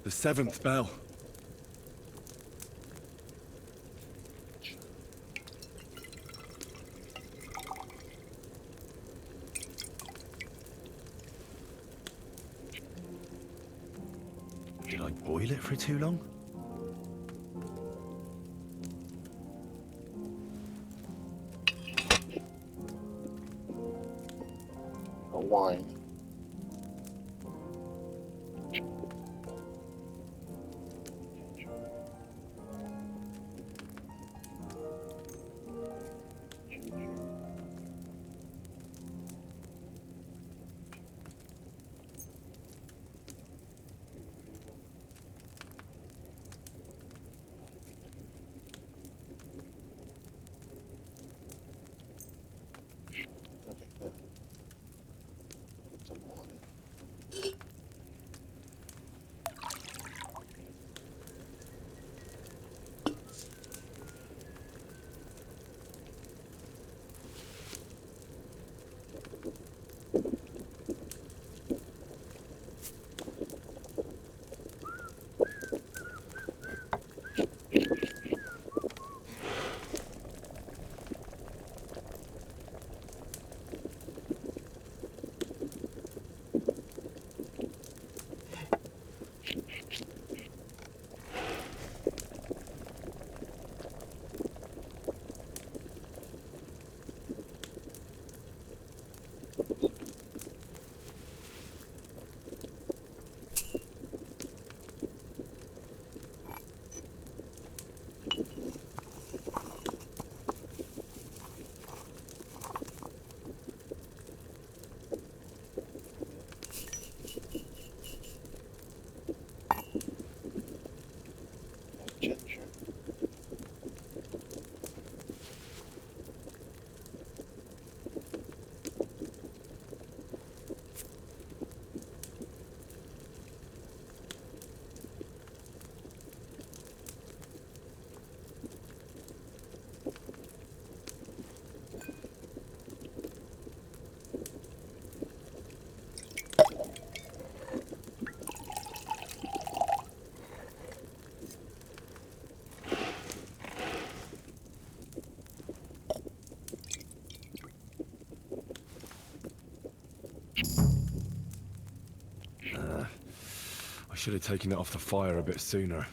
The seventh bell. Did I boil it for too long? A wine. Some wine. Ginger. I should have taken it off the fire a bit sooner.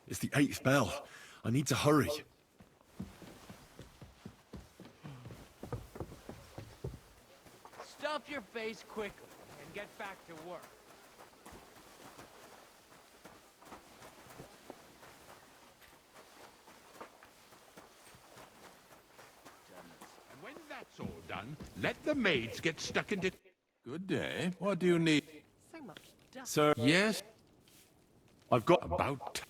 It's the eighth bell. I need to hurry. Stuff your face quickly and get back to work. And when that's all done, let the maids get stuck into... Good day. What do you need? So much dust. Sir, Yes? I've got... About...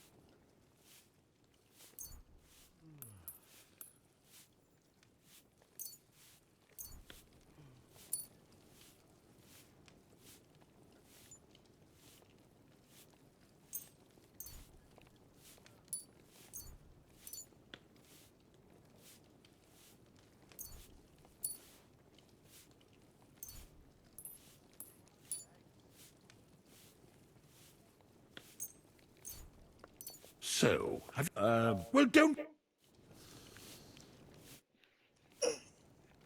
So, well, don't...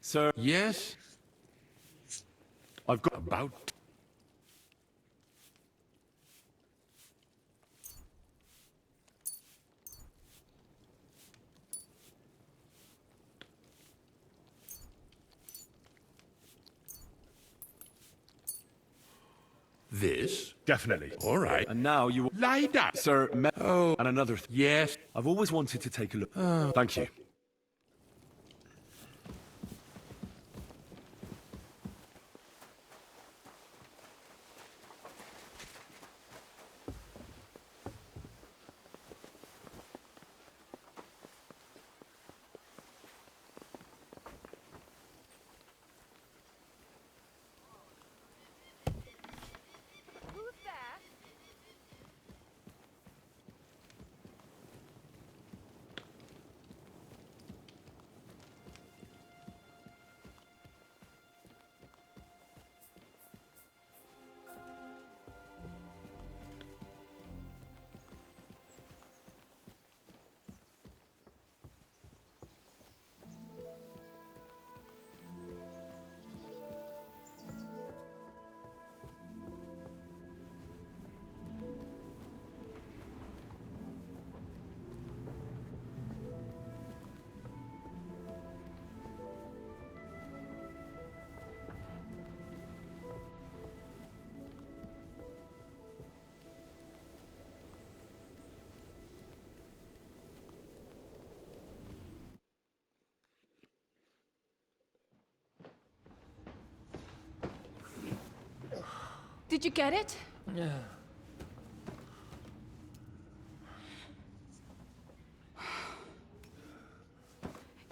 Sir, Yes? I've got... About... This? Definitely. All right. And now you... Lie down. Sir, Oh. and another... Yes. I've always wanted to take a look. Thank you. Who's there? Did you get it?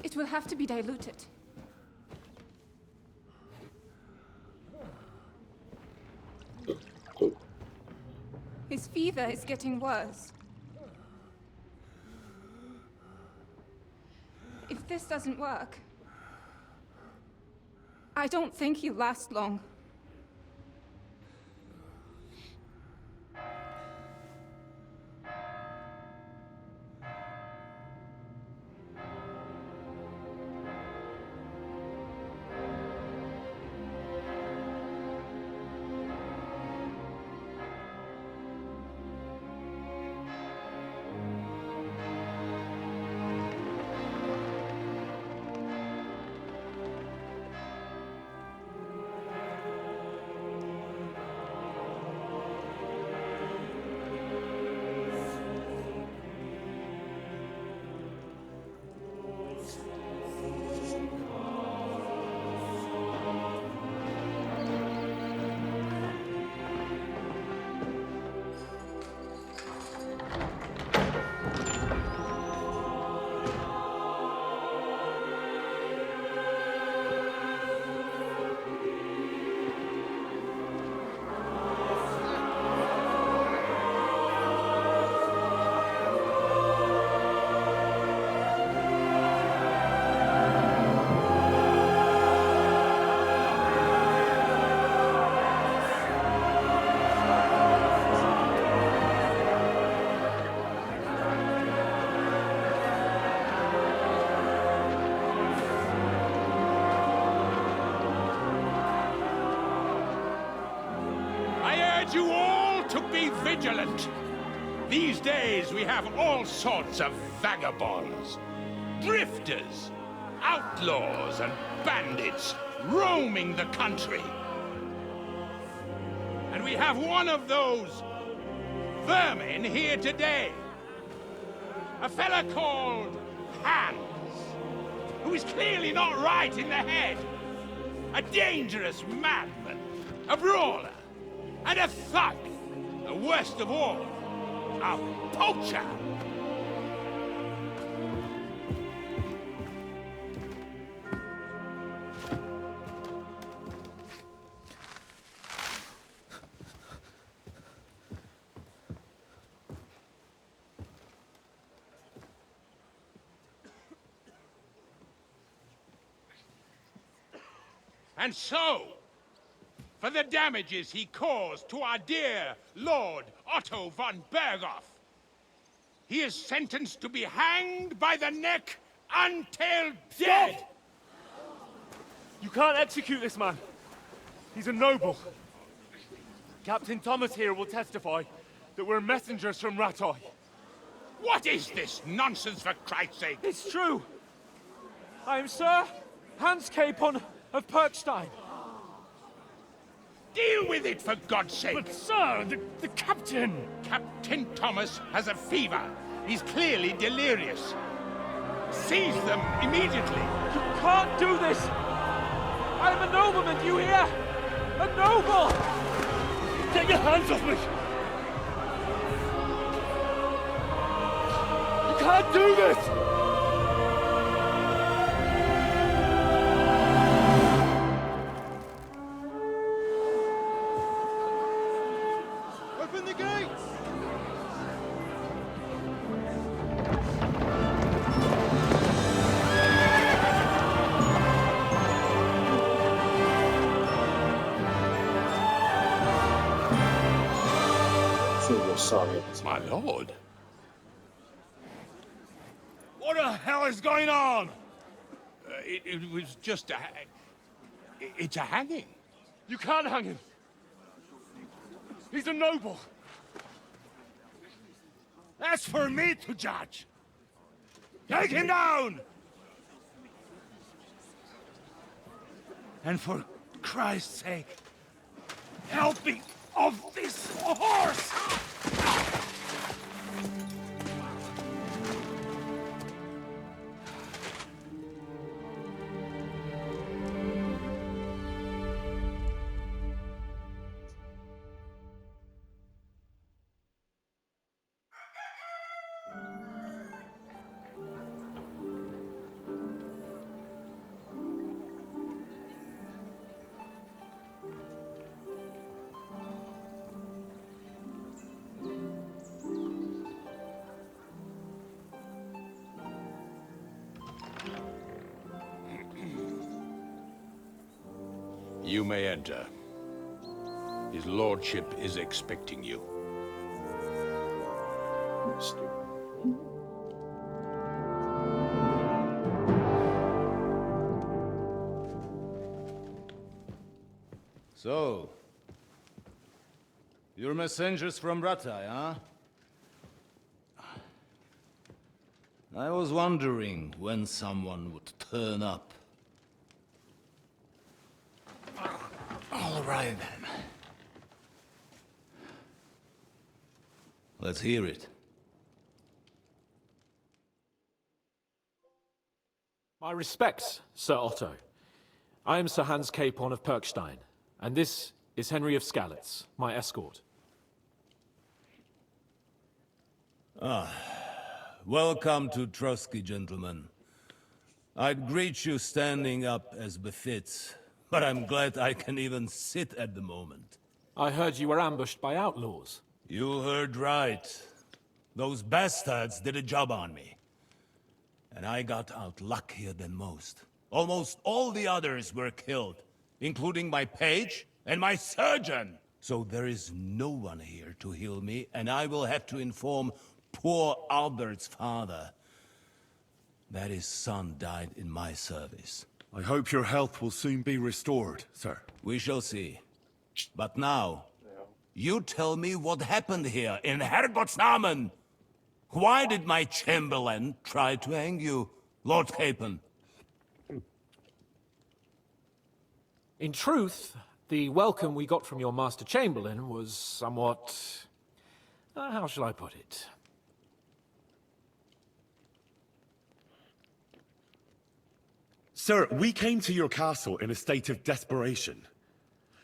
It will have to be diluted. His fever is getting worse. If this doesn't work, I don't think he'll last long. You all to be vigilant. These days we have all sorts of vagabonds, drifters, outlaws and bandits roaming the country. And we have one of those vermin here today. A fella called Hans, who is clearly not right in the head. A dangerous madman, a brawler, and a thug, the worst of all, a poacher! And so, for the damages he caused to our dear Lord Otto von Berghoff, He is sentenced to be hanged by the neck until dead! You can't execute this man. He's a noble. Captain Thomas here will testify that we're messengers from Rattay. What is this nonsense, for Christ's sake? It's true. I am Sir Hans Capon of Perkstein. Deal with it, for God's sake! But sir, the captain! Captain Thomas has a fever. He's clearly delirious. Seize them immediately. You can't do this! I am a nobleman, do you hear? A noble! Get your hands off me! You can't do this! Open the gates! Feel your sorry. My lord. What the hell is going on? It was just a... It's a hanging. You can't hang him! He's a noble! That's for me to judge. Take him down! And for Christ's sake, help me off this horse! You may enter. His lordship is expecting you. Stupid. So, you're messengers from Rattay, huh? I was wondering when someone would turn up. All right, then. Let's hear it. My respects, Sir Otto. I am Sir Hans Capon of Perkstein, and this is Henry of Skalitz, my escort. Welcome to Trotsky, gentlemen. I'd greet you standing up as befits, but I'm glad I can even sit at the moment. I heard you were ambushed by outlaws. You heard right. Those bastards did a job on me. And I got out luckier than most. Almost all the others were killed, including my page and my surgeon. So there is no one here to heal me, and I will have to inform poor Albert's father that his son died in my service. I hope your health will soon be restored, sir. We shall see. But now, you tell me what happened here in Herrgottsnamen. Why did my chamberlain try to hang you, Lord Capon? In truth, the welcome we got from your Master Chamberlain was somewhat... how shall I put it? Sir, we came to your castle in a state of desperation.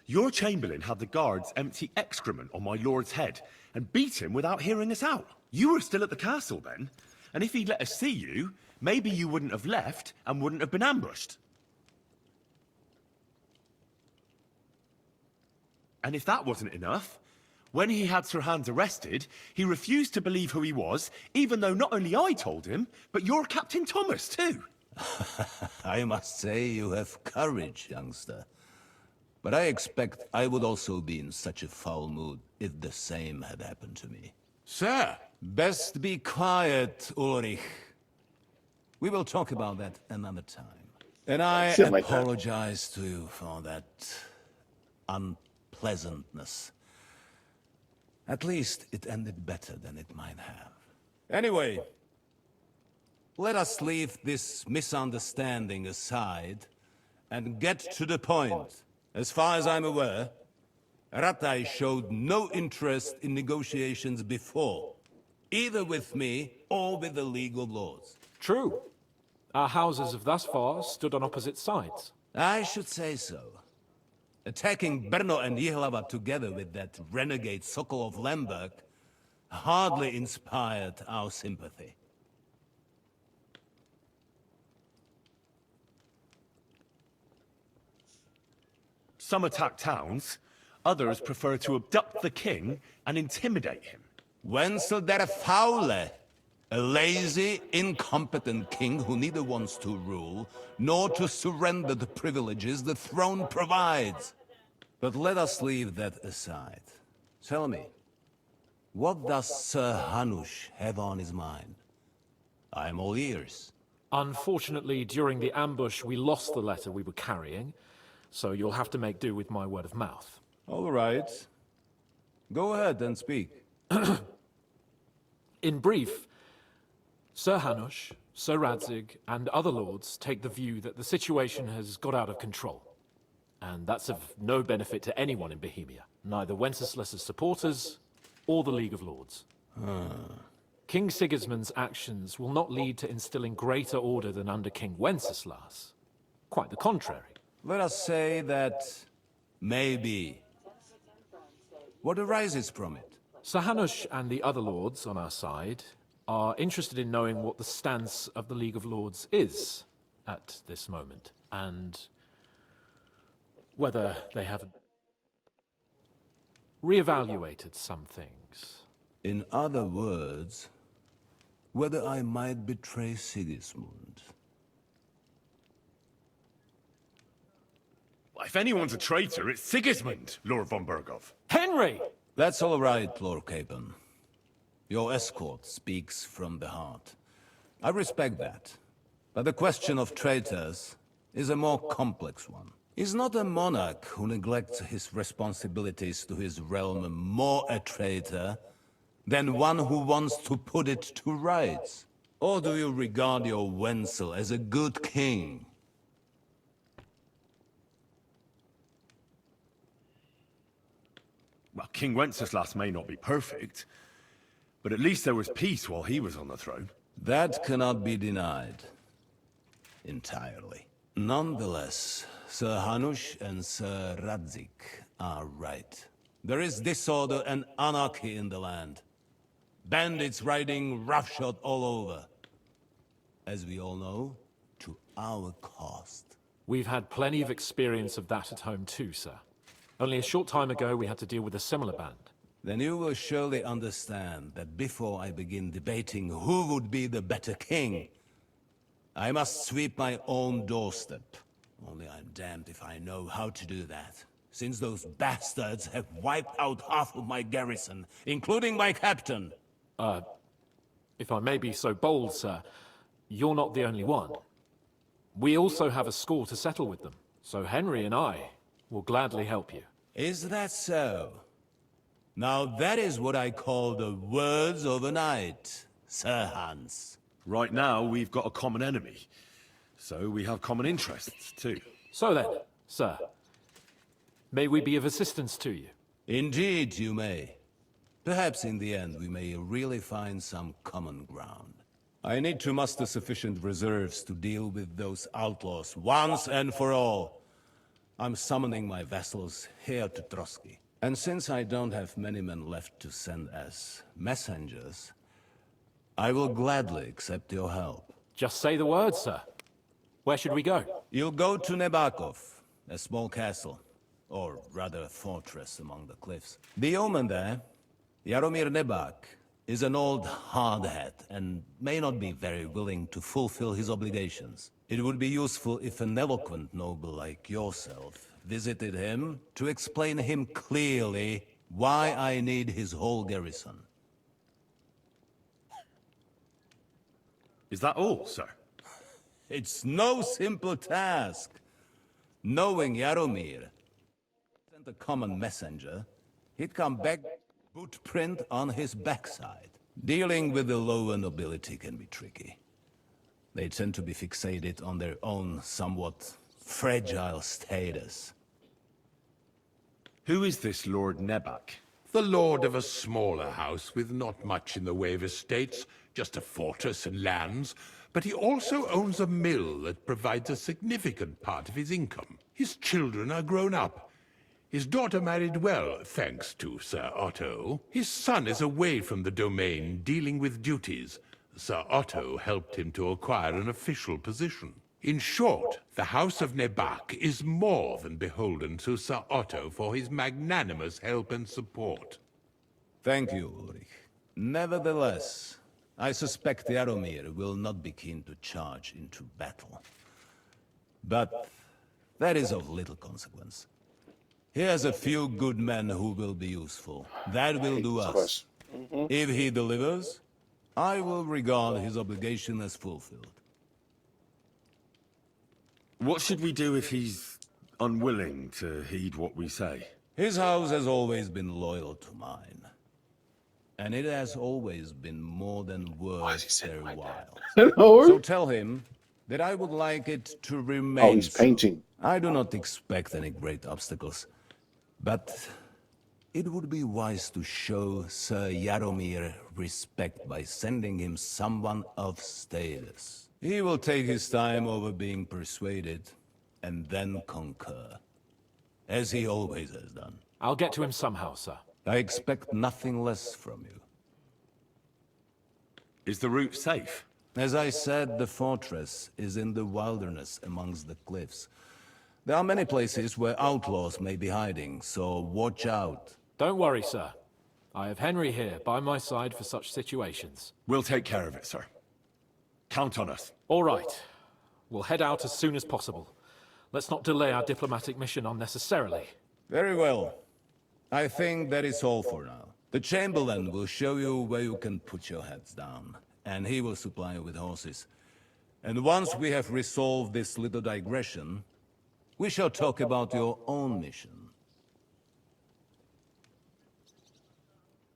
Your Chamberlain had the guards empty excrement on my lord's head and beat him without hearing us out. You were still at the castle then, and if he'd let us see you, maybe you wouldn't have left and wouldn't have been ambushed. And if that wasn't enough, when he had Sir Hans arrested, he refused to believe who he was, even though not only I told him, but your Captain Thomas too. I must say you have courage, youngster. But I expect I would also be in such a foul mood if the same had happened to me. Sir, Best be quiet, Ulrich. We will talk about that another time. And I Shit like that. apologize to you for that unpleasantness. At least it ended better than it might have. Anyway, let us leave this misunderstanding aside and get to the point. As far as I'm aware, Ratai showed no interest in negotiations before, either with me or with the League of Lords. True. Our houses have thus far stood on opposite sides. I should say so. Attacking Brno and Jihlava together with that renegade Sokol of Lemberg hardly inspired our sympathy. Some attack towns, others prefer to abduct the king and intimidate him. Wenzel der Faule, a lazy, incompetent king who neither wants to rule nor to surrender the privileges the throne provides. But let us leave that aside. Tell me, what does Sir Hanush have on his mind? I'm all ears. Unfortunately, during the ambush, we lost the letter we were carrying, so you'll have to make do with my word of mouth. All right. Go ahead and speak. In brief, Sir Hanush, Sir Radzig, and other lords take the view that the situation has got out of control. And that's of no benefit to anyone in Bohemia, neither Wenceslas's supporters or the League of Lords. King Sigismund's actions will not lead to instilling greater order than under King Wenceslas. Quite the contrary. Let us say that maybe. What arises from it? Sir Hanush and the other lords on our side are interested in knowing what the stance of the League of Lords is at this moment, and whether they have reevaluated some things. In other words, whether I might betray Sigismund. If anyone's a traitor, it's Sigismund, Lord von Berghoff. Henry! That's all right, Lord Capon. Your escort speaks from the heart. I respect that. But the question of traitors is a more complex one. Is not a monarch who neglects his responsibilities to his realm more a traitor than one who wants to put it to rights? Or do you regard your Wenzel as a good king? Well, King Wenceslas may not be perfect, but at least there was peace while he was on the throne. That cannot be denied. Entirely. Nonetheless, Sir Hanush and Sir Radzig are right. There is disorder and anarchy in the land. Bandits riding roughshod all over. As we all know, to our cost. We've had plenty of experience of that at home too, sir. Only a short time ago, we had to deal with a similar band. Then you will surely understand that before I begin debating who would be the better king, I must sweep my own doorstep. Only I'm damned if I know how to do that, since those bastards have wiped out half of my garrison, including my captain. If I may be so bold, sir, you're not the only one. We also have a score to settle with them, so Henry and I will gladly help you. Is that so? Now that is what I call the words of a knight, Sir Hans. Right now, we've got a common enemy, so we have common interests, too. So then, sir, may we be of assistance to you? Indeed you may. Perhaps in the end we may really find some common ground. I need to muster sufficient reserves to deal with those outlaws once and for all. I'm summoning my vassals here to Trotsky. And since I don't have many men left to send as messengers, I will gladly accept your help. Just say the word, sir. Where should we go? You'll go to Nebakov, a small castle, or rather a fortress among the cliffs. The yeoman there, Jaromir Nebak, is an old hardhead and may not be very willing to fulfill his obligations. It would be useful if an eloquent noble like yourself visited him to explain him clearly why I need his whole garrison. Is that all, sir? It's no simple task. Knowing Yaromir sent a common messenger, he'd come back footprint on his backside. Dealing with the lower nobility can be tricky. They tend to be fixated on their own somewhat fragile status. Who is this Lord Nebak? The lord of a smaller house with not much in the way of estates, just a fortress and lands, but he also owns a mill that provides a significant part of his income. His children are grown up. His daughter married well, thanks to Sir Otto. His son is away from the domain, dealing with duties. Sir Otto helped him to acquire an official position. In short, the House of Nebak is more than beholden to Sir Otto for his magnanimous help and support. Thank you, Ulrich. Nevertheless, I suspect Jaromir will not be keen to charge into battle. But that is of little consequence. He has a few good men who will be useful. That will do us. If he delivers, I will regard his obligation as fulfilled. What should we do if he's unwilling to heed what we say? His house has always been loyal to mine. And it has always been more than worth their while. So tell him that I would like it to remain. Oh, he's painting. I do not expect any great obstacles. But it would be wise to show Sir Jaromir respect by sending him someone of status. He will take his time over being persuaded, and then concur. As he always has done. I'll get to him somehow, sir. I expect nothing less from you. Is the route safe? As I said, the fortress is in the wilderness amongst the cliffs. There are many places where outlaws may be hiding, so watch out. Don't worry, sir. I have Henry here by my side for such situations. We'll take care of it, sir. Count on us. All right. We'll head out as soon as possible. Let's not delay our diplomatic mission unnecessarily. Very well. I think that is all for now. The Chamberlain will show you where you can put your heads down, and he will supply you with horses. And once we have resolved this little digression, we shall talk about your own mission.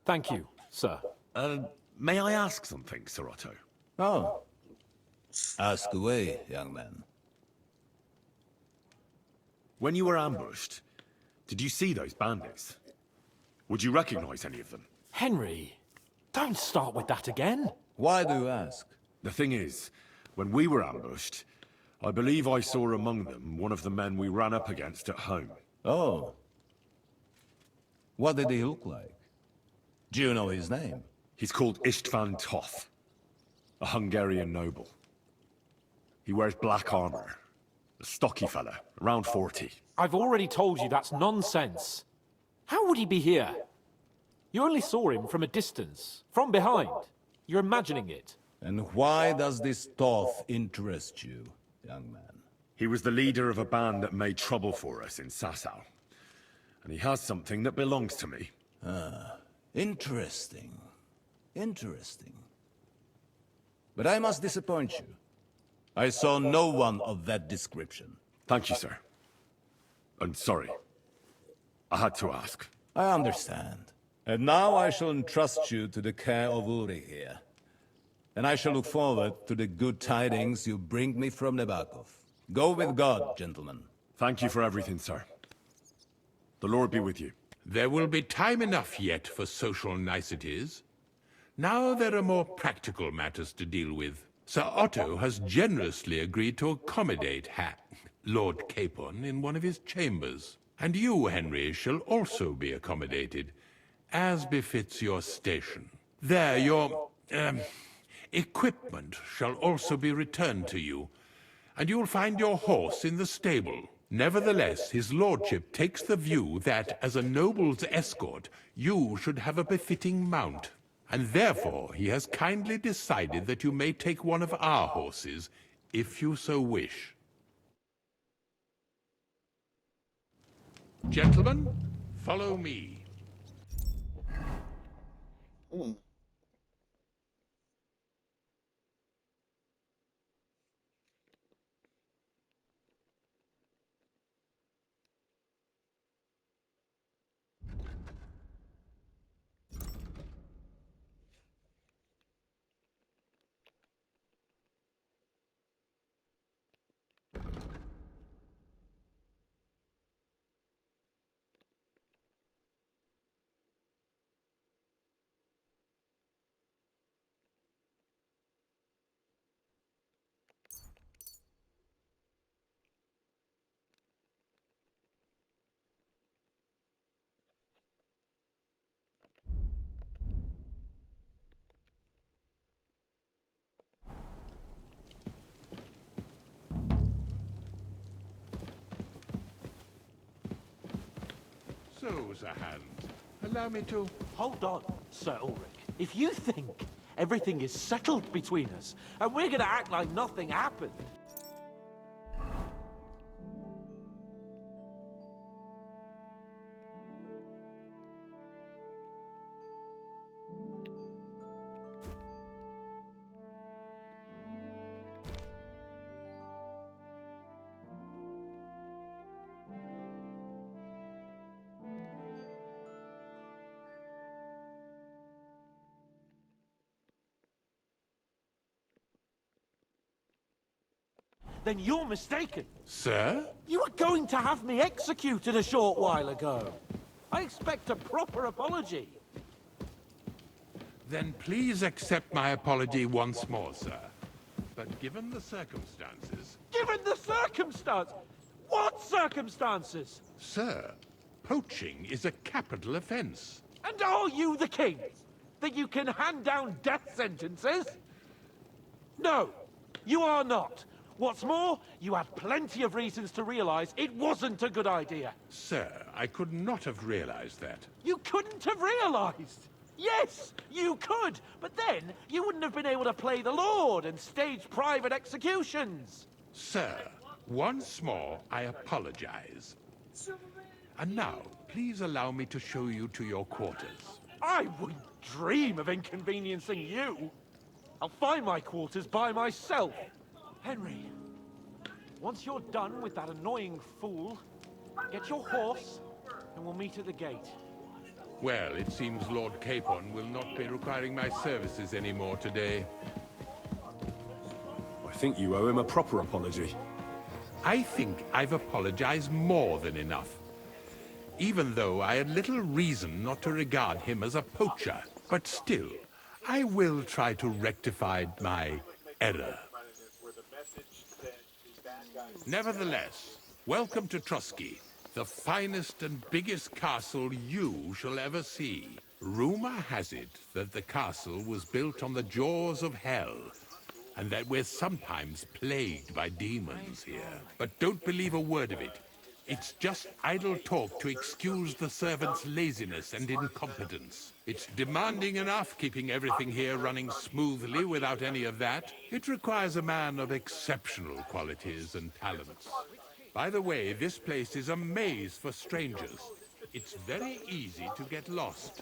Thank you, sir. May I ask something, Sir Otto? Oh. Ask away, young man. When you were ambushed, did you see those bandits? Would you recognize any of them? Henry, don't start with that again. Why do you ask? The thing is, when we were ambushed, I believe I saw among them one of the men we ran up against at home. Oh. What did he look like? Do you know his name? He's called Istvan Toth, a Hungarian noble. He wears black armor. A stocky fella, around 40. I've already told you that's nonsense. How would he be here? You only saw him from a distance, from behind. You're imagining it. And why does this Toth interest you, young man? He was the leader of a band that made trouble for us in Sasau. And he has something that belongs to me. Interesting. Interesting. But I must disappoint you. I saw no one of that description. Thank you, sir. And sorry. I had to ask. I understand. And now I shall entrust you to the care of Uri here. And I shall look forward to the good tidings you bring me from Nebakov. Go with God, gentlemen. Thank you for everything, sir. The Lord be with you. There will be time enough yet for social niceties. Now there are more practical matters to deal with. Sir Otto has generously agreed to accommodate Lord Capon in one of his chambers. And you, Henry, shall also be accommodated, as befits your station. There, your, equipment shall also be returned to you, and you'll find your horse in the stable. Nevertheless, his lordship takes the view that, as a noble's escort, you should have a befitting mount. And therefore, he has kindly decided that you may take one of our horses, if you so wish. Gentlemen, follow me. Sir Hand. Allow me to... Hold on, Sir Ulrich. If you think everything is settled between us, and we're gonna act like nothing happened... then you're mistaken. Sir? You were going to have me executed a short while ago. I expect a proper apology. Then please accept my apology once more, sir. But given the circumstances... Given the circumstance? What circumstances? Sir, poaching is a capital offense. And are you the king? That you can hand down death sentences? No, you are not. What's more, you had plenty of reasons to realize it wasn't a good idea. Sir, I could not have realized that. You couldn't have realized! Yes, you could, but then you wouldn't have been able to play the Lord and stage private executions. Sir, once more, I apologize. And now, please allow me to show you to your quarters. I wouldn't dream of inconveniencing you. I'll find my quarters by myself. Henry, once you're done with that annoying fool, get your horse and we'll meet at the gate. Well, it seems Lord Capon will not be requiring my services anymore today. I think you owe him a proper apology. I think I've apologized more than enough. Even though I had little reason not to regard him as a poacher. But still, I will try to rectify my error. Nevertheless, welcome to Trusky, the finest and biggest castle you shall ever see. Rumor has it that the castle was built on the jaws of hell, and that we're sometimes plagued by demons here. But don't believe a word of it. It's just idle talk to excuse the servants' laziness and incompetence. It's demanding enough keeping everything here running smoothly without any of that. It requires a man of exceptional qualities and talents. By the way, this place is a maze for strangers. It's very easy to get lost.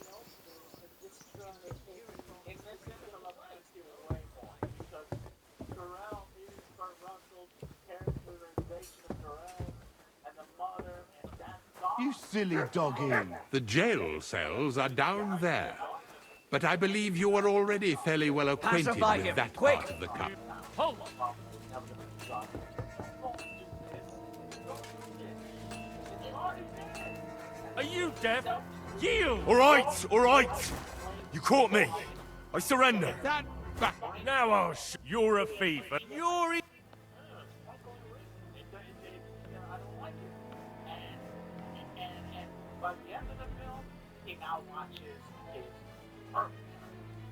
You silly doggy. The jail cells are down there. But I believe you are already fairly well acquainted with that part of the cup. Hold! Are you deaf? Yield! All right! You caught me. I surrender. That back. Now I'll you're a thief. You're By the end of the film, he now watches his partner.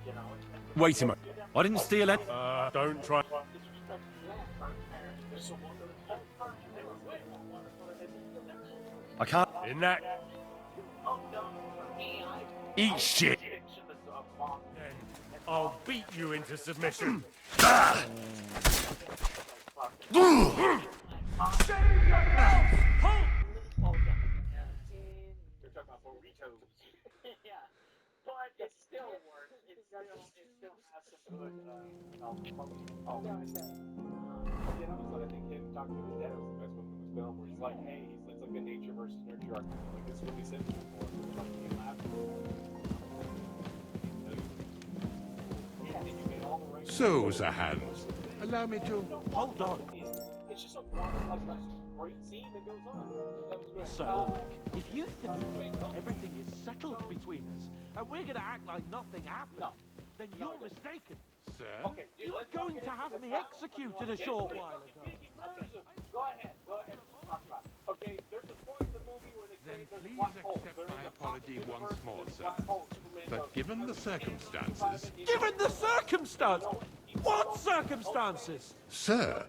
You know, Wait a minute. I didn't steal it. don't try. I can't. In that, Eat shit. then I'll beat you into submission. yeah, but it still works. It still has some good, You know, so I think him talking to his dad was the best one from this film, where he's like, hey, it's like a nature versus nurture argument. Like, this is what we said before. Like, he laughed. Yeah, and you made all the right... So, Zahan, allow me to... Hold on. It's just a like a great scene that goes on. That was great. So, if you think everything is settled between us, and we're gonna act like nothing happened, then you're mistaken. Sir? Okay, You were going to have me executed a short while ago. Go ahead. Talk about it. Okay, there's a point in the movie where they Then say there's please black holes. accept There is my a apology universe once more, with sir. black holes. Superman But does- given the circumstances... Given the circumstance? What circumstances? Sir,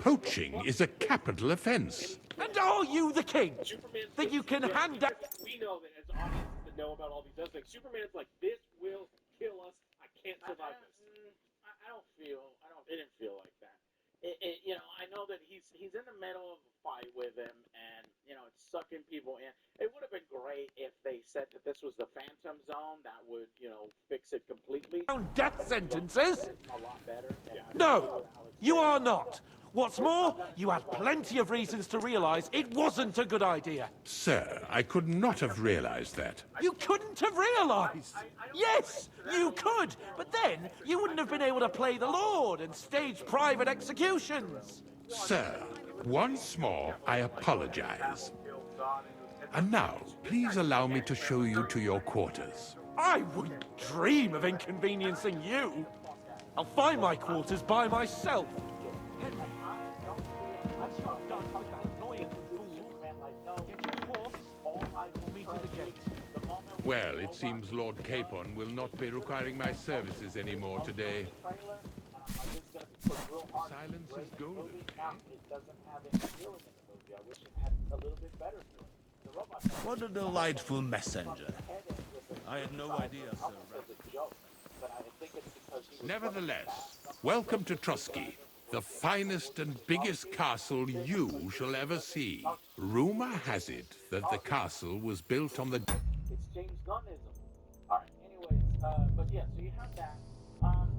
poaching is a capital offense. And are you the king? Superman's That you can hand down... We know that as audiences to know about all these other things. Superman's like, this will kill us. I can't survive this. It didn't feel like that. I know that he's in the middle of a fight with him, and it's sucking people in. It would have been great if they said that this was the Phantom Zone. That would, fix it completely. Death sentences? A lot better. No, you are not. What's more, you had plenty of reasons to realize it wasn't a good idea. Sir, I could not have realized that. You couldn't have realized. Yes, you could, but then you wouldn't have been able to play the Lord and stage private executions. Sir, once more, I apologize. And now, please allow me to show you to your quarters. I wouldn't dream of inconveniencing you. I'll find my quarters by myself. Henry, once you're done with that annoying fool, get your horse, and meet at the gate. Well, it seems Lord Capon will not be requiring my services anymore today. Silence is golden. What a delightful messenger. I had no idea, sir. Nevertheless, welcome to Trotsky, the finest and biggest castle you shall ever see. Rumor has it that the castle was built on the... It's James Gunnism. Alright, anyways, but yeah, so you have that.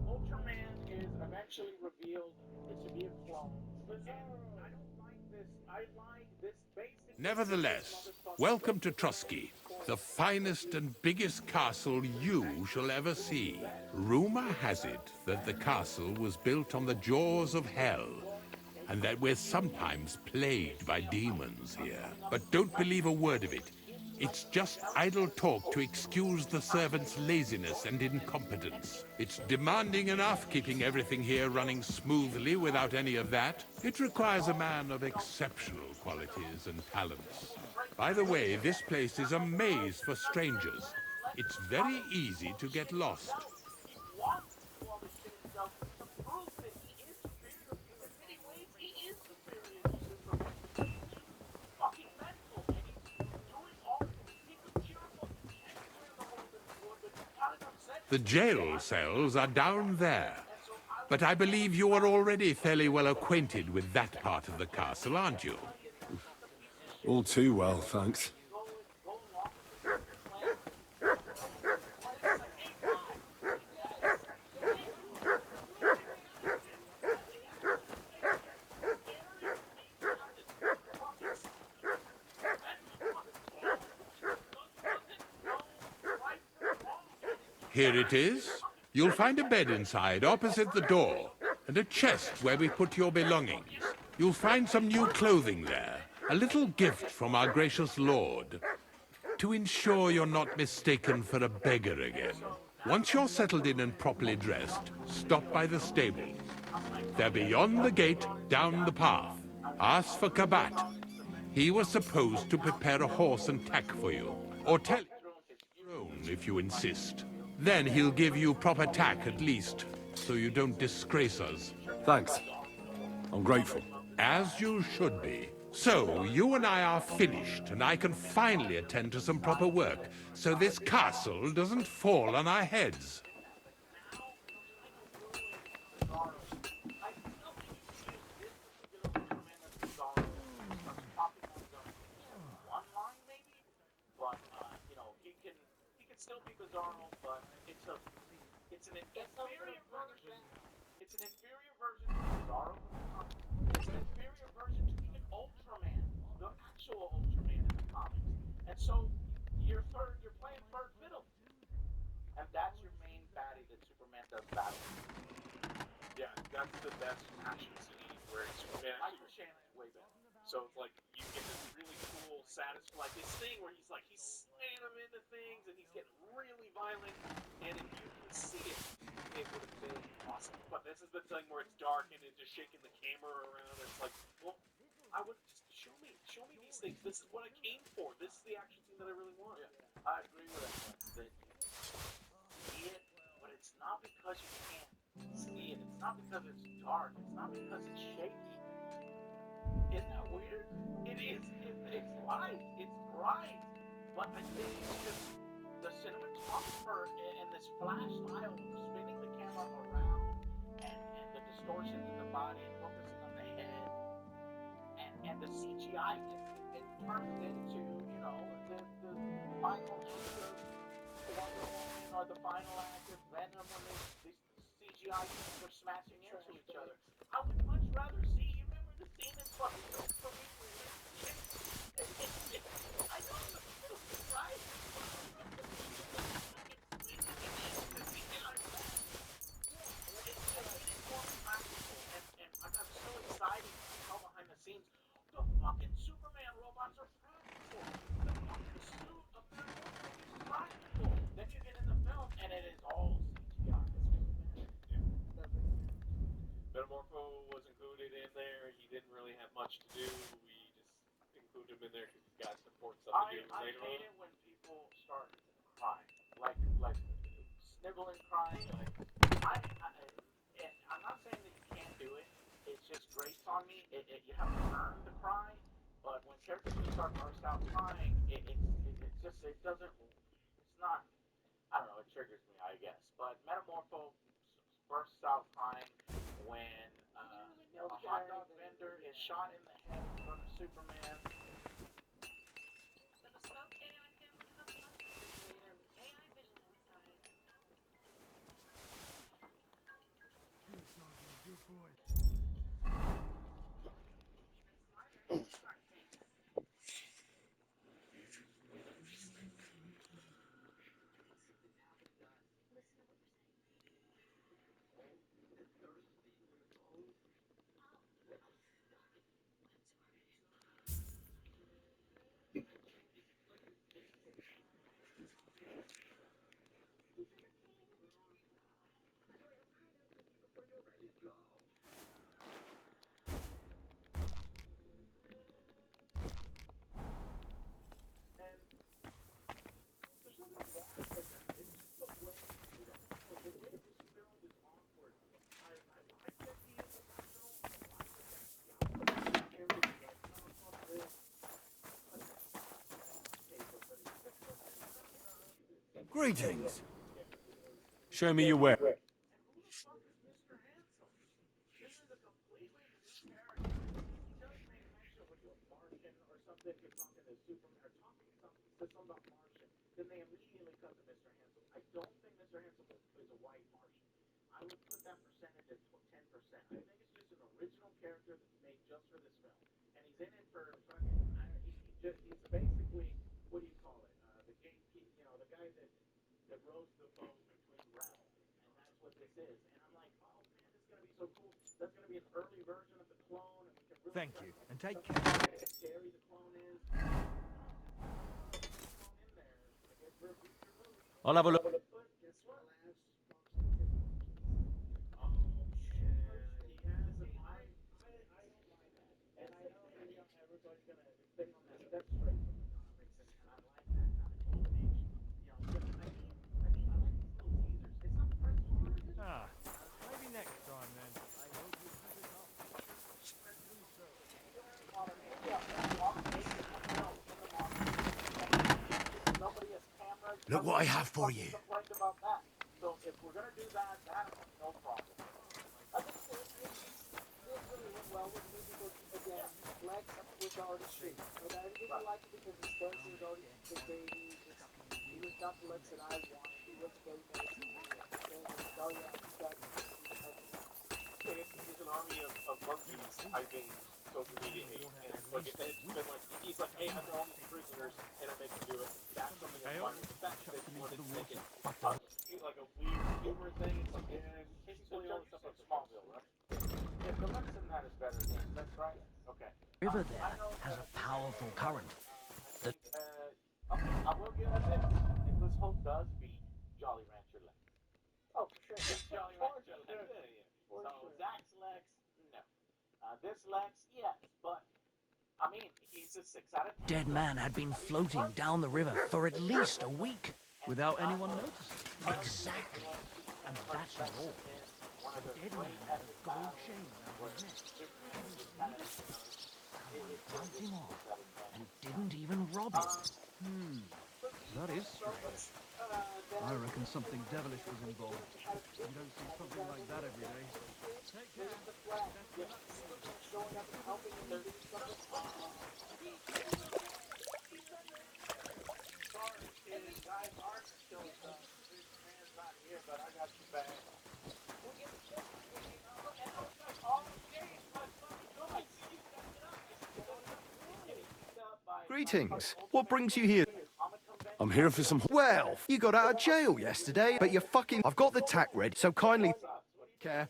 Ultraman is eventually revealed to be a clone. But again, I don't like this. I like this basic... Nevertheless, welcome to Trotsky, the finest and biggest castle you shall ever see. Rumor has it that the castle was built on the jaws of hell, and that we're sometimes plagued by demons here. But don't believe a word of it. It's just idle talk to excuse the servants' laziness and incompetence. It's demanding enough keeping everything here running smoothly without any of that. It requires a man of exceptional qualities and talents. By the way, this place is a maze for strangers. It's very easy to get lost. The jail cells are down there. But I believe you are already fairly well acquainted with that part of the castle, aren't you? All too well, thanks. Here it is. You'll find a bed inside, opposite the door, and a chest where we put your belongings. You'll find some new clothing there, a little gift from our gracious lord, to ensure you're not mistaken for a beggar again. Once you're settled in and properly dressed, stop by the stables. They're beyond the gate, down the path. Ask for Kabat. He was supposed to prepare a horse and tack for you, or tell your own if you insist. Then he'll give you proper tack at least, so you don't disgrace us. Thanks. I'm grateful. As you should be. So, you and I are finished, and I can finally attend to some proper work, so this castle doesn't fall on our heads. Still be Bizarro, but it's an inferior version. It's an inferior version of Bizarro. It's an inferior version to even Ultraman, the actual Ultraman in the comics. And so you're playing third fiddle, and that's your main baddie that Superman does battle. Yeah, that's the best action scene where Superman actually way better. So it's like you get this really cool, satisfying, like this thing where he's slaying them into things and he's getting really violent. And if you can see it, it would have been awesome. But this is the thing where it's dark and it's just shaking the camera around. It's like, well, I would just show me these things. This is what I came for. This is the action scene that I really want. Yeah, I agree with that. See it, but it's not because you can't see it. It's not because it's dark. It's not because it's shaky. Isn't that weird? It is. It's light. It's bright. But I think it's just the cinematographer and this flash style spinning the camera around and the distortions in the body and focusing on the head and the CGI it turns into, you know, the final act of Wonder Woman or the final act of Venom when these CGI things are smashing into each other. I would much rather see, you remember the scene in fucking Wolverine where I know it's stupid, right? It's more practical, and I got so excited when I saw behind the scenes, the fucking Superman robots are practical. The fucking suit of Metal Morpho is practical. Then you get in the film, and it is all CGI. Metamorpho was included in there. He didn't really have much to do. We just included him in there because he's got important stuff to do later on. I hate it when people start crying, like sniveling, crying. And I'm not saying that you can't do it. It's just grates on me. You have to earn the cry. But when characters just start burst out crying, it's just it doesn't. It's not. I don't know. It triggers me, I guess. But Metamorpho bursts out crying when a hot dog vendor is shot in the head in front of Superman. Greetings. Show me your way. Then they immediately cut to Mr. Handsome. I don't think Mr. Handsome is a white Martian. I would put that percentage at 10%. I think it's just an original character that's made just for this film. And he's in it for fucking, he's basically, what do you call it? The gatekeeper, you know, the guy that rows the boat between realms. And that's what this is. And I'm like, oh man, this is going to be so cool. That's going to be an early version of the clone. And we can really Thank you, and take care. How scary the clone is. I'll have a look. Ah, maybe next time then. Look what I have for you. About that. So if we're gonna do that, no problem. I think this really went well with me because again, Lex was already straight. But I didn't like it because his character was already the baby. He was not the Lex that I wanted. He was very nice. Oh yeah, he's an army of monkeys typing social media hate. And it's like it's been like he's like, hey, I'm all these prisoners and I'm making do it. That's something I'm fine with. That's they wanted to make it like a weird humor thing. It's like Casey's only all the stuff on Smallville, right? Yeah, the Lex in that is better. That's right. Okay. River there has a powerful current. I think, okay, I will give it this. Nicholas Hoult does beat Jolly Rancher Lex. Oh, for sure. Jolly Rancher Lex. So Zach's Lex, no. This Lex, yes, but I mean, he's a 6 out of 10. Dead man had been floating down the river for at least a week without anyone noticing. Exactly. And that's not all. Dead man had a gold chain around his neck. Bumped him off and didn't even rob him. That is strange. I reckon something devilish was involved. You don't see something like that every day. Take care. Showing up and helping, and they're doing something. Sorry, kid, guys aren't still this man's not here, but I got your back. Greetings. What brings you here? I'm here for some... Well, you got out of jail yesterday, but you're fucking... I've got the tack ready, so kindly... care.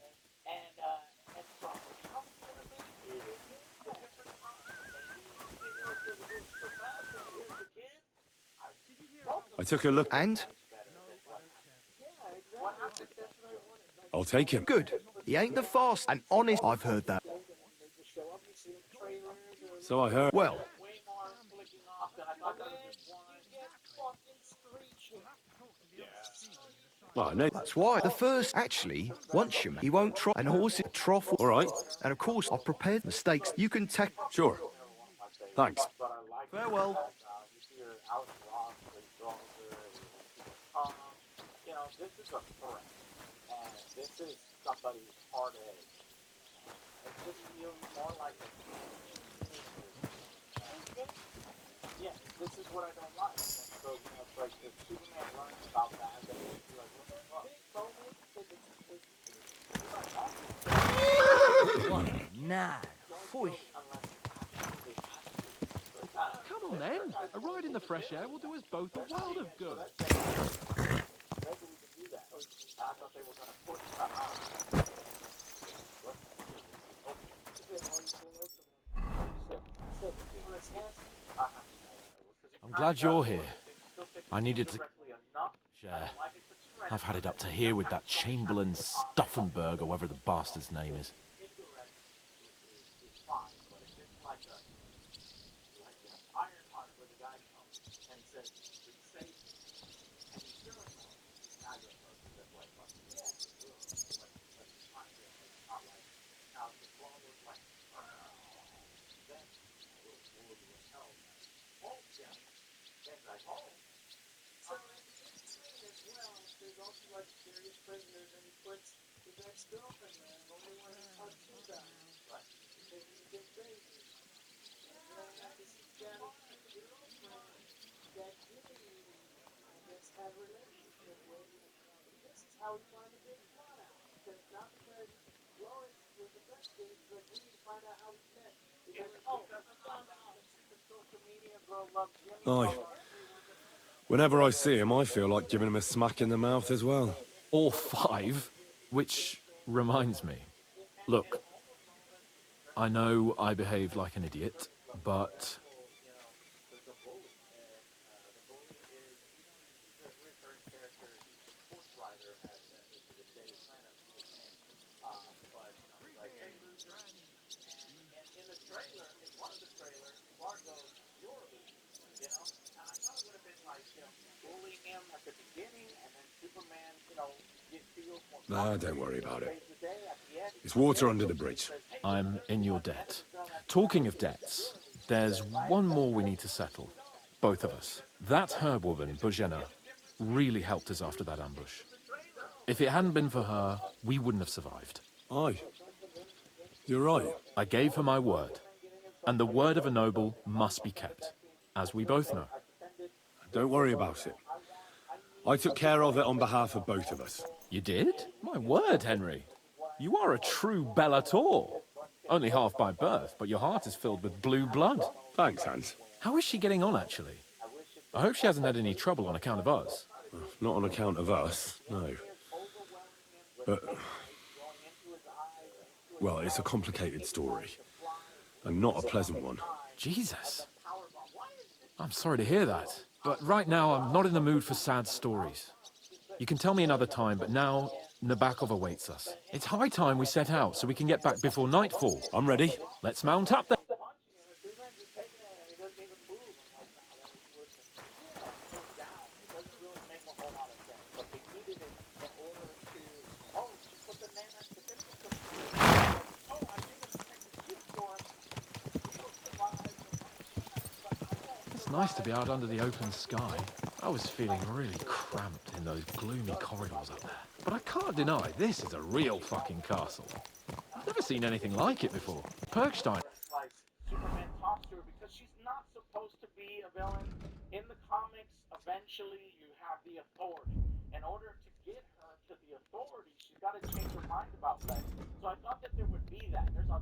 I took a look... And? I'll take him. Good. He ain't the fast and honest... I've heard that. So I heard... Well... Well, no. That's why. The first... Actually, once you... He won't trot... And horse it trough... All right. And of course, I've prepared mistakes. You can take... Sure. Thanks. Farewell. You know, this is a friend, and this is somebody who's hard-headed. It just feels more like a... Yeah, this is what I don't like. And so, you know, it's like if Superman learns about that, then he'd be like, what the fuck? What a nag. Phew. Come on then. A ride in the fresh air will do us both a world of good. I'm glad you're here. I needed to... share. I've had it up to here with that Chamberlain Stuffenberg, or whatever the bastard's name is. Aye. Whenever I see him, I feel like giving him a smack in the mouth as well. Or 5, which reminds me. Look, I know I behaved like an idiot, but... Nah, don't worry about it. It's water under the bridge. I'm in your debt. Talking of debts, there's one more we need to settle. Both of us. That herbwoman, Bojena, really helped us after that ambush. If it hadn't been for her, we wouldn't have survived. Aye. You're right. I gave her my word. And the word of a noble must be kept, as we both know. Don't worry about it. I took care of it on behalf of both of us. You did? My word, Henry. You are a true Bellator. Only half by birth, but your heart is filled with blue blood. Thanks, Hans. How is she getting on, actually? I hope she hasn't had any trouble on account of us. Not on account of us, no. But... well, it's a complicated story. And not a pleasant one. Jesus. I'm sorry to hear that. But right now, I'm not in the mood for sad stories. You can tell me another time, but now, Nabokov awaits us. It's high time we set out so we can get back before nightfall. I'm ready. Let's mount up then. nice to be out under the open sky. I was feeling really cramped in those gloomy corridors up there. But I can't deny, this is a real fucking castle. I've never seen anything like it before. Perkstein. Like Superman talks to her because she's not supposed to be a villain. In the comics, eventually you have the authority. In order to get her to the authority, she's got to change her mind about Lex. So I thought that there would be that. There's a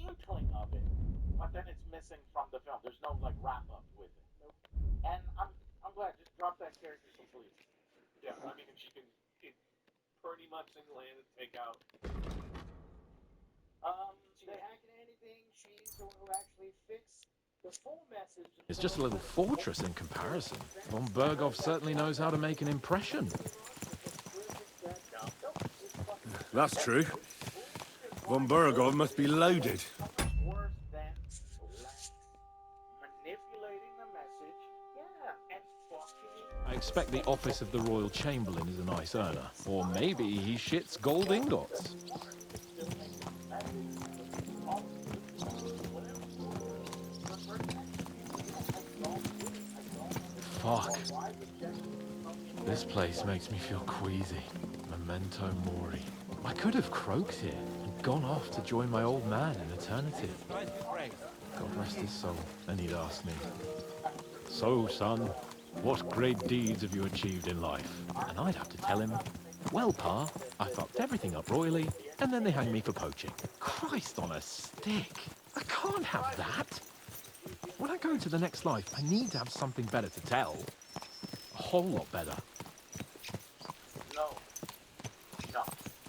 inkling of it, but then it's missing from the film. There's no like wrap up with it. And I'm glad. Just drop that character completely. Yeah, I mean, if she can pretty much single-handed take out. They hack into anything. She's the one who actually fixed the full message. It's just a little fortress in comparison. Von Berghoff certainly knows how to make an impression. That's true. Von Berghoff must be loaded. Worse than manipulating the message. Yeah, and fucking. I expect the office of the Royal Chamberlain is a nice earner. Or maybe he shits gold ingots. Fuck. This place makes me feel queasy. Memento mori. I could have croaked here and gone off to join my old man in eternity. God rest his soul. And he'd ask me, "So, son, what great deeds have you achieved in life?" And I'd have to tell him, "Well, Pa, I fucked everything up royally, and then they hanged me for poaching." Christ on a stick. I can't have that. When I go into the next life, I need to have something better to tell. A whole lot better. No.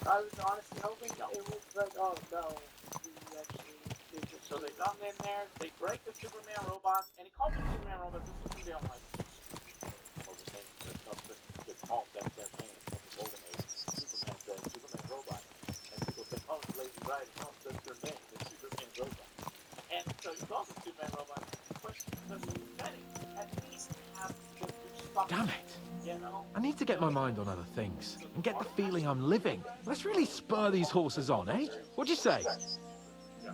I was honestly hoping it was like, oh no, we actually did this. So they come in there, they break the Superman robot, and he calls it Superman robot. This is the like. Or the same stuff that's called that their name, the Golden Age. Superman says Superman robot, and people say, oh, it's Lazy Rider. No, that's their name. It's Superman robot. And so he calls it Superman robot. Damn it. I need to get my mind on other things and get the feeling I'm living. Let's really spur these horses on, eh? What'd you say?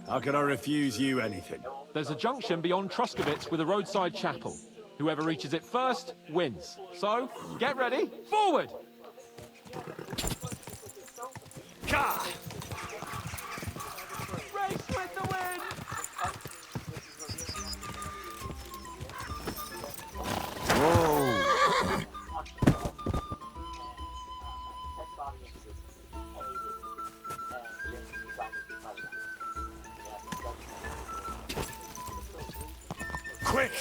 How can I refuse you anything? There's a junction beyond Truskowitz with a roadside chapel. Whoever reaches it first wins. So, get ready. Forward! Ka! Race with the wind! Whoa! Quick!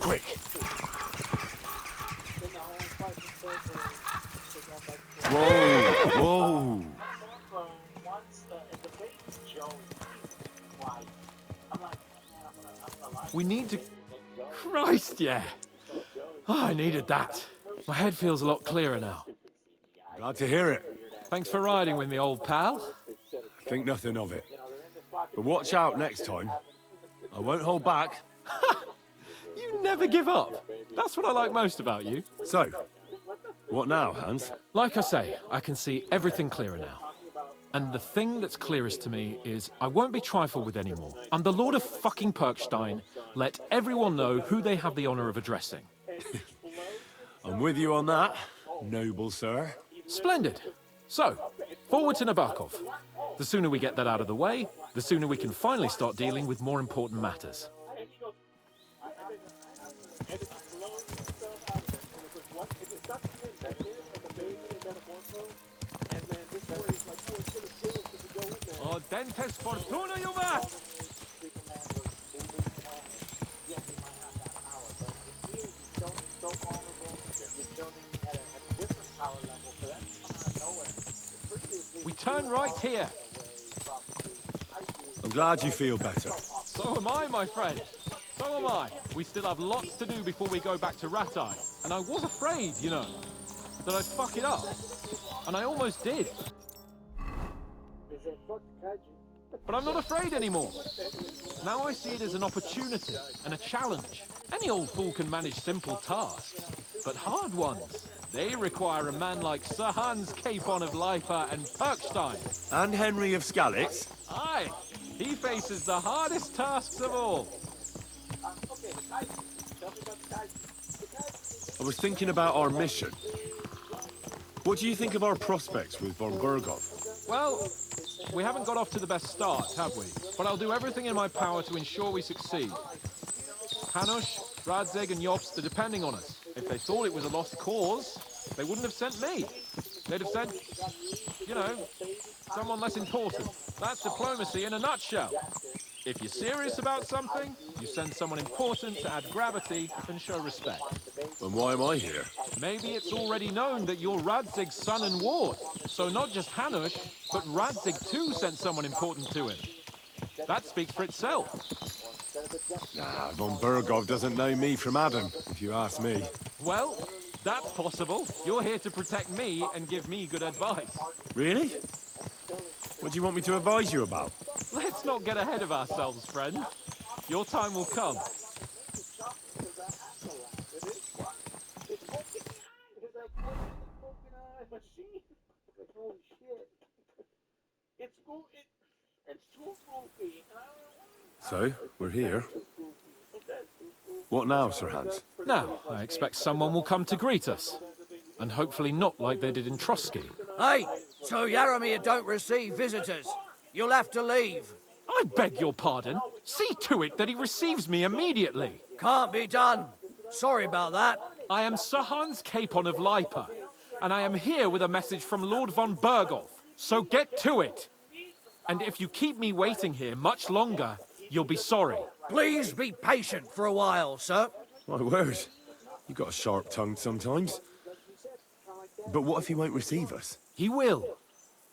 Quick! Whoa! Whoa! We need to... Christ, yeah! Oh, I needed that. My head feels a lot clearer now. Glad to hear it. Thanks for riding with me, old pal. Think nothing of it. But watch out next time. I won't hold back. You never give up. That's what I like most about you. So, what now, Hans? Like I say, I can see everything clearer now. And the thing that's clearest to me is I won't be trifled with anymore. I'm the Lord of fucking Perkstein. Let everyone know who they have the honor of addressing. I'm with you on that, noble sir. Splendid. So, forward to Nabokov. The sooner we get that out of the way, the sooner we can finally start dealing with more important matters. and it's blowing stuff out of it. And it's like, what? If it's not the that minute of the baby and metamorpho, and then this is where he's like, oh, it's gonna kill us if we go in there. Oh, dentes fortuna, you mat! Superman was moving on. Yes, he might have that power, but it feels so vulnerable. You're building at a different power level, so that's coming out of nowhere. Previously, We turn right here. I'm glad you feel better. So am I, my friend. So am I. We still have lots to do before we go back to Ratai. And I was afraid, you know, that I'd fuck it up. And I almost did. But I'm not afraid anymore. Now I see it as an opportunity and a challenge. Any old fool can manage simple tasks, but hard ones, they require a man like Sir Hans Capon of Leipa and Perkstein. And Henry of Skalitz. Aye, he faces the hardest tasks of all. I was thinking about our mission. What do you think of our prospects with von Bergov? Well, we haven't got off to the best start, have we? But I'll do everything in my power to ensure we succeed. Hanush, Radzig and Jobst are depending on us. If they thought it was a lost cause, they wouldn't have sent me. They'd have sent, you know, someone less important. That's diplomacy in a nutshell. If you're serious about something, you send someone important to add gravity and show respect. And why am I here? Maybe it's already known that you're Radzig's son and ward. So not just Hanush, but Radzig too sent someone important to him. That speaks for itself. Nah, von Bergov doesn't know me from Adam, if you ask me. Well, that's possible. You're here to protect me and give me good advice. Really? What do you want me to advise you about? Let's not get ahead of ourselves, friend. Your time will come. So, we're here. What now, Sir Hans? Now, I expect someone will come to greet us. And hopefully not like they did in Trotsky. Hey, so Yaramir don't receive visitors. You'll have to leave. I beg your pardon. See to it that he receives me immediately. Can't be done. Sorry about that. I am Sir Hans Capon of Leipa, and I am here with a message from Lord von Bergov. So get to it. And if you keep me waiting here much longer, you'll be sorry. Please be patient for a while, sir. My word. You got a sharp tongue sometimes. But what if he won't receive us? He will.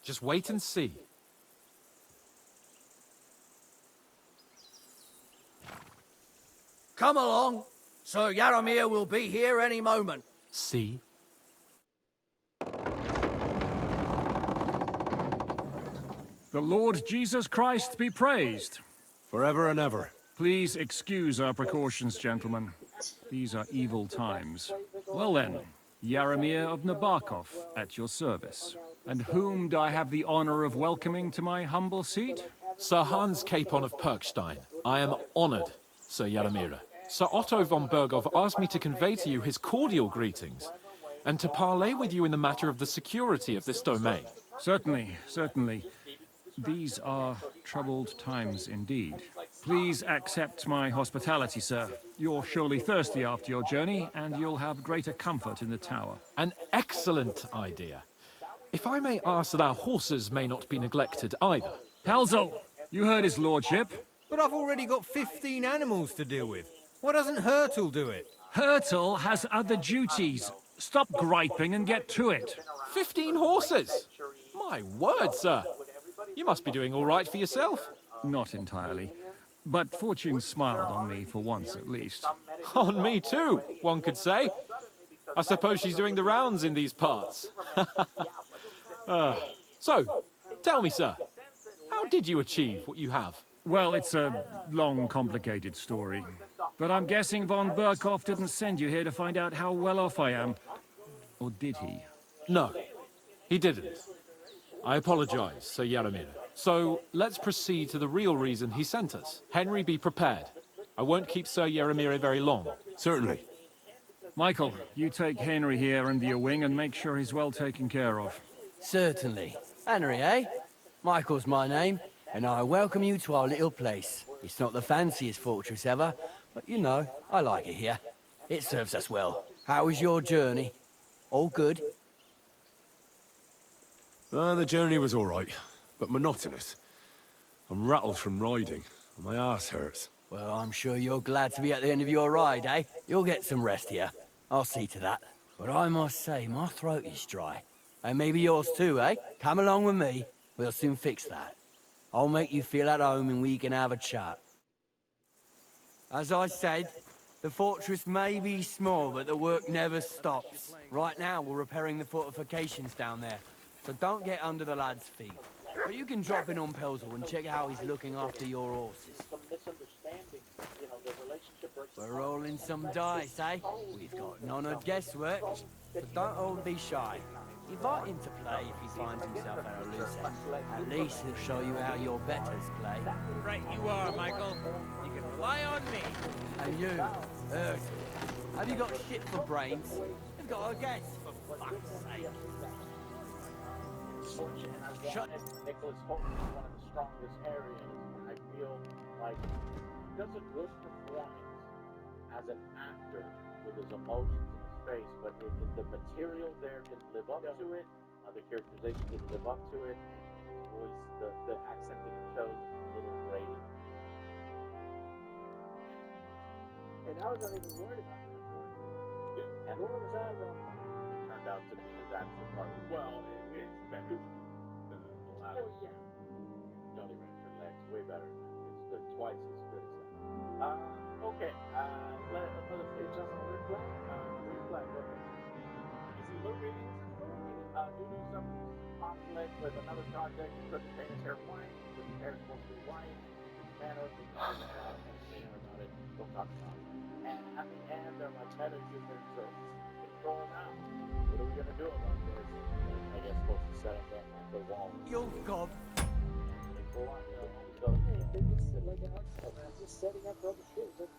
Just wait and see. Come along. Sir Yaramir will be here any moment. See? The Lord Jesus Christ be praised. Forever and ever. Please excuse our precautions, gentlemen. These are evil times. Well then, Yaramir of Nabokov, at your service. And whom do I have the honor of welcoming to my humble seat? Sir Hans Capon of Perkstein. I am honored, Sir Yaramir. Sir Otto von Bergov asked me to convey to you his cordial greetings, and to parley with you in the matter of the security of this domain. Certainly, certainly. These are troubled times indeed. Please accept my hospitality, sir. You're surely thirsty after your journey, and you'll have greater comfort in the tower. An excellent idea. If I may ask that our horses may not be neglected either. Halzel, you heard his lordship. But I've already got 15 animals to deal with. Why doesn't Hurtle do it? Hurtle has other duties. Stop griping and get to it. 15 horses? My word, sir. You must be doing all right for yourself. Not entirely. But fortune smiled on me for once at least. On me too, one could say. I suppose she's doing the rounds in these parts. So, tell me, sir, how did you achieve what you have? Well, it's a long, complicated story. But I'm guessing von Berghoff didn't send you here to find out how well off I am. Or did he? No, he didn't. I apologize, Sir Yaramir. So, let's proceed to the real reason he sent us. Henry, be prepared. I won't keep Sir Yaramir very long. Certainly. Michael, you take Henry here under your wing and make sure he's well taken care of. Certainly. Henry, eh? Michael's my name, and I welcome you to our little place. It's not the fanciest fortress ever, but you know, I like it here. It serves us well. How was your journey? All good? The journey was all right, but monotonous. I'm rattled from riding, and my ass hurts. Well, I'm sure you're glad to be at the end of your ride, eh? You'll get some rest here. I'll see to that. But I must say, my throat is dry. And maybe yours too, eh? Come along with me. We'll soon fix that. I'll make you feel at home and we can have a chat. As I said, the fortress may be small, but the work never stops. Right now, we're repairing the fortifications down there, so don't get under the lad's feet. But you can drop in on Pelzel and check how he's looking after your horses. Some misunderstanding, you know, the relationship breaks. We're rolling some dice, eh? We've got none of guesswork, but don't all be shy. Invite him to play if he finds himself at a loose end. At least he'll show you how your betters play. Right you are, Michael. You can rely on me. And you, have you got shit for brains? You've got a guess, for fuck's sake. Shut Nicholas Holt is one of the strongest areas, and I feel like he does a good performance as an actor with his emotions in his face, but the material there didn't live up to it, the characterization didn't live up to it, and his voice, the accent that he chose was a little grating. And I was not even worried about the recording. And where was I wrong? It turned out to be his actual part. Well, it's better. Oh, yeah. Jolly Rancher legs, way better. It's good, twice as good as that. Okay, let's say jump on reflag. Reflag, okay. Is he moving? Due to some conflict with another project, he couldn't paint his hair white. His hair is supposed to be white. Manner, about it. Don't talk about it. And at the end, they're like meta humans are control now. What are we gonna do about this? I guess supposed to set up the wall. You'll go. It's a lot, they're just like an art, just setting up rubber shoes.